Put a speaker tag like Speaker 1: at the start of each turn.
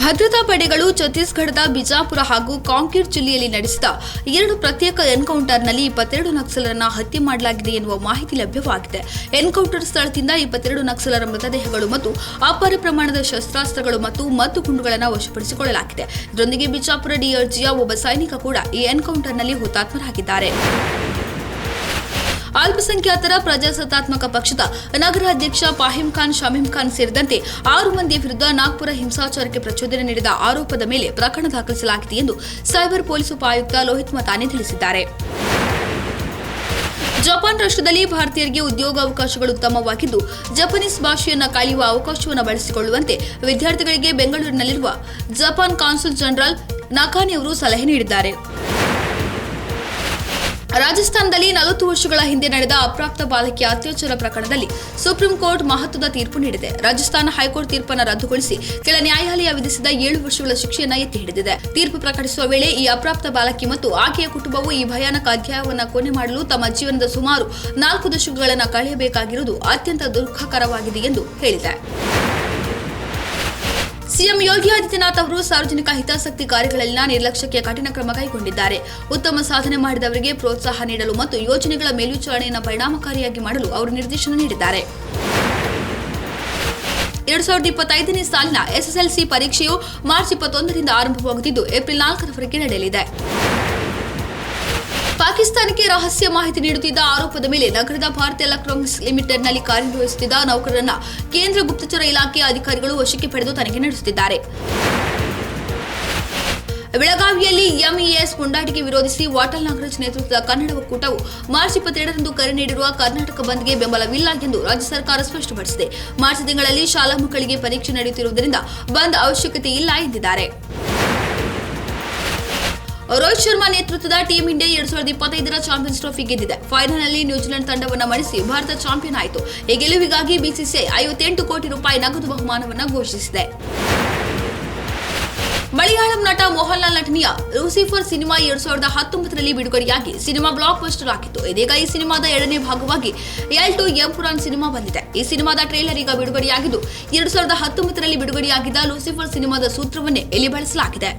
Speaker 1: ಭದ್ರತಾ ಪಡೆಗಳು ಛತ್ತೀಸ್ಗಢದ ಬಿಜಾಪುರ ಹಾಗೂ ಕಾಂಕೇರ್ ಜಿಲ್ಲೆಯಲ್ಲಿ ನಡೆಸಿದ 2 ಪ್ರತ್ಯೇಕ ಎನ್ಕೌಂಟರ್ನಲ್ಲಿ 22 ನಕ್ಸಲರನ್ನು ಹತ್ಯೆ ಮಾಡಲಾಗಿದೆ ಎನ್ನುವ ಮಾಹಿತಿ ಲಭ್ಯವಾಗಿದೆ. ಎನ್ಕೌಂಟರ್ ಸ್ಥಳದಿಂದ 22 ನಕ್ಸಲರ ಮೃತದೇಹಗಳು ಮತ್ತು ಅಪಾರ ಪ್ರಮಾಣದ ಶಸ್ತ್ರಾಸ್ತ್ರಗಳು ಮತ್ತು ಮದ್ದುಗುಂಡುಗಳನ್ನು ವಶಪಡಿಸಿಕೊಳ್ಳಲಾಗಿದೆ. ಇದರೊಂದಿಗೆ ಬಿಜಾಪುರ ಡಿಆರ್ಜಿಯ ಒಬ್ಬ ಸೈನಿಕ ಕೂಡ ಈ ಎನ್ಕೌಂಟರ್ನಲ್ಲಿ ಹುತಾತ್ಮರಾಗಿದ್ದಾರೆ. ಅಲ್ಪಸಂಖ್ಯಾತರ ಪ್ರಜಾಸತ್ತಾತ್ಮಕ ಪಕ್ಷದ ನಗರ ಅಧ್ಯಕ್ಷ ಫಾಹಿಮ್ ಖಾನ್ ಶಮೀಮ್ ಖಾನ್ ಸೇರಿದಂತೆ 6 ಮಂದಿಯ ವಿರುದ್ಧ ನಾಗ್ಪುರ ಹಿಂಸಾಚಾರಕ್ಕೆ ಪ್ರಚೋದನೆ ನೀಡಿದ ಆರೋಪದ ಮೇಲೆ ಪ್ರಕರಣ ದಾಖಲಿಸಲಾಗಿದೆ ಎಂದು ಸೈಬರ್ ಪೊಲೀಸ್ ಉಪಾಯುಕ್ತ ಲೋಹಿತ್ ಮತಾನಿ ತಿಳಿಸಿದ್ದಾರೆ. ಜಪಾನ್ ರಾಷ್ಟ್ರದಲ್ಲಿ ಭಾರತೀಯರಿಗೆ ಉದ್ಯೋಗಾವಕಾಶಗಳು ಉತ್ತಮವಾಗಿದ್ದು, ಜಪಾನೀಸ್ ಭಾಷೆಯನ್ನು ಕಲಿಯುವ ಅವಕಾಶವನ್ನು ಬಳಸಿಕೊಳ್ಳುವಂತೆ ವಿದ್ಯಾರ್ಥಿಗಳಿಗೆ ಬೆಂಗಳೂರಿನಲ್ಲಿರುವ ಜಪಾನ್ ಕಾನ್ಸುಲ್ ಜನರಲ್ ನಕಾನಿ ಅವರು ಸಲಹೆ ನೀಡಿದ್ದಾರೆ. ರಾಜಸ್ಥಾನದಲ್ಲಿ 40 ವರ್ಷಗಳ ಹಿಂದೆ ನಡೆದ ಅಪ್ರಾಪ್ತ ಬಾಲಕಿಯ ಅತ್ಯಾಚಾರ ಪ್ರಕರಣದಲ್ಲಿ ಸುಪ್ರೀಂ ಕೋರ್ಟ್ ಮಹತ್ವದ ತೀರ್ಪು ನೀಡಿದೆ. ರಾಜಸ್ಥಾನ ಹೈಕೋರ್ಟ್ ತೀರ್ಪನ್ನು ರದ್ದುಗೊಳಿಸಿ ಕೆಳ ನ್ಯಾಯಾಲಯ ವಿಧಿಸಿದ 7 ವರ್ಷಗಳ ಶಿಕ್ಷೆಯನ್ನು ಎತ್ತಿ ಹಿಡಿದಿದೆ. ತೀರ್ಪು ಪ್ರಕಟಿಸುವ ವೇಳೆ ಈ ಅಪ್ರಾಪ್ತ ಬಾಲಕಿ ಮತ್ತು ಆಕೆಯ ಕುಟುಂಬವು ಈ ಭಯಾನಕ ಅಧ್ಯಾಯವನ್ನು ಕೊನೆ ಮಾಡಲು ತಮ್ಮ ಜೀವನದ ಸುಮಾರು 4 ದಶಕಗಳನ್ನು ಕಳೆಯಬೇಕಾಗಿರುವುದು ಅತ್ಯಂತ ದುಃಖಕರವಾಗಿದೆ ಎಂದು ಹೇಳಿದೆ. ಸಿಎಂ ಯೋಗಿ ಆದಿತ್ಯನಾಥ್ ಅವರು ಸಾರ್ವಜನಿಕ ಹಿತಾಸಕ್ತಿ ಕಾರ್ಯಗಳಲ್ಲಿನ ನಿರ್ಲಕ್ಷ್ಯಕ್ಕೆ ಕಠಿಣ ಕ್ರಮ ಕೈಗೊಂಡಿದ್ದಾರೆ. ಉತ್ತಮ ಸಾಧನೆ ಮಾಡಿದವರಿಗೆ ಪ್ರೋತ್ಸಾಹ ನೀಡಲು ಮತ್ತು ಯೋಜನೆಗಳ ಮೇಲ್ವಿಚಾರಣೆಯನ್ನು ಪರಿಣಾಮಕಾರಿಯಾಗಿ ಮಾಡಲು ಅವರು ನಿರ್ದೇಶನ ನೀಡಿದ್ದಾರೆ. 2025ನೇ ಸಾಲಿನ ಎಸ್ಎಸ್ಎಲ್ಸಿ ಪರೀಕ್ಷೆಯು ಮಾರ್ಚ್ 21ರಿಂದ ಆರಂಭವಾಗುತ್ತಿದ್ದು ಏಪ್ರಿಲ್ 4ರವರೆಗೆ ನಡೆಯಲಿದೆ. ಪಾಕಿಸ್ತಾನಕ್ಕೆ ರಹಸ್ಯ ಮಾಹಿತಿ ನೀಡುತ್ತಿದ್ದ ಆರೋಪದ ಮೇಲೆ ನಗರದ ಭಾರತ್ ಎಲೆಕ್ಟ್ರಾನಿಕ್ಸ್ ಲಿಮಿಟೆಡ್ನಲ್ಲಿ ಕಾರ್ಯನಿರ್ವಹಿಸುತ್ತಿದ್ದ ನೌಕರರನ್ನ ಕೇಂದ್ರ ಗುಪ್ತಚರ ಇಲಾಖೆಯ ಅಧಿಕಾರಿಗಳು ವಶಕ್ಕೆ ಪಡೆದು ತನಿಖೆ ನಡೆಸುತ್ತಿದ್ದಾರೆ. ಬೆಳಗಾವಿಯಲ್ಲಿ ಎಂಇಎಸ್ ಪುಂಡಾಟಿಕೆ ವಿರೋಧಿಸಿ ವಾಟಾಳ್ ನಾಗರಾಜ್ ನೇತೃತ್ವದ ಕನ್ನಡ ಒಕ್ಕೂಟವು ಮಾರ್ಚ್ 22ರಂದು ಕರೆ ನೀಡಿರುವ ಕರ್ನಾಟಕ ಬಂದ್ಗೆ ಬೆಂಬಲವಿಲ್ಲ ಎಂದು ರಾಜ್ಯ ಸರ್ಕಾರ ಸ್ಪಷ್ಟಪಡಿಸಿದೆ. ಮಾರ್ಚ್ ತಿಂಗಳಲ್ಲಿ ಶಾಲಾ ಮಕ್ಕಳಿಗೆ ಪರೀಕ್ಷೆ ನಡೆಯುತ್ತಿರುವುದರಿಂದ ಬಂದ್ ಅವಶ್ಯಕತೆ ಇಲ್ಲ ಎಂದಿದ್ದಾರೆ. ರೋಹಿತ್ ಶರ್ಮಾ ನೇತೃತ್ವದ ಟೀಂ ಇಂಡಿಯಾ 2025ರ ಚಾಂಪಿಯನ್ಸ್ ಟ್ರೋಫಿ ಗೆದ್ದಿದೆ. ಫೈನಲ್ನಲ್ಲಿ ನ್ಯೂಜಿಲೆಂಡ್ ತಂಡವನ್ನು ಮಣಿಸಿ ಭಾರತ ಚಾಂಪಿಯನ್ ಆಯಿತು. ಈ ಗೆಲುವಿಗಾಗಿ ಬಿಸಿಸಿಐ 58 ಕೋಟಿ ರೂಪಾಯಿ ನಗದು ಬಹುಮಾನವನ್ನು ಘೋಷಿಸಿದೆ. ಮಲಯಾಳಂ ನಟ ಮೋಹನ್ಲಾಲ್ ನಟನೆಯ ಲೂಸಿಫರ್ ಸಿನಿಮಾ 2019ರಲ್ಲಿ ಬಿಡುಗಡೆಯಾಗಿ ಸಿನಿಮಾ ಬ್ಲಾಕ್ ಬಸ್ಟರ್ ಆಗಿತ್ತು. ಇದೀಗ ಈ ಸಿನಿಮಾದ 2ನೇ ಭಾಗವಾಗಿ ಎಲ್2 ಎಂಪುರಾನ್ ಸಿನಿಮಾ ಬಂದಿದೆ. ಈ ಸಿನಿಮಾದ ಟ್ರೇಲರ್ ಈಗ ಬಿಡುಗಡೆಯಾಗಿದ್ದು 2019ರಲ್ಲಿ ಬಿಡುಗಡೆಯಾಗಿದ್ದ ಲೂಸಿಫರ್ ಸಿನಿಮಾದ ಸೂತ್ರವನ್ನೇ ಇಲ್ಲಿ ಬಳಸಲಾಗಿದೆ.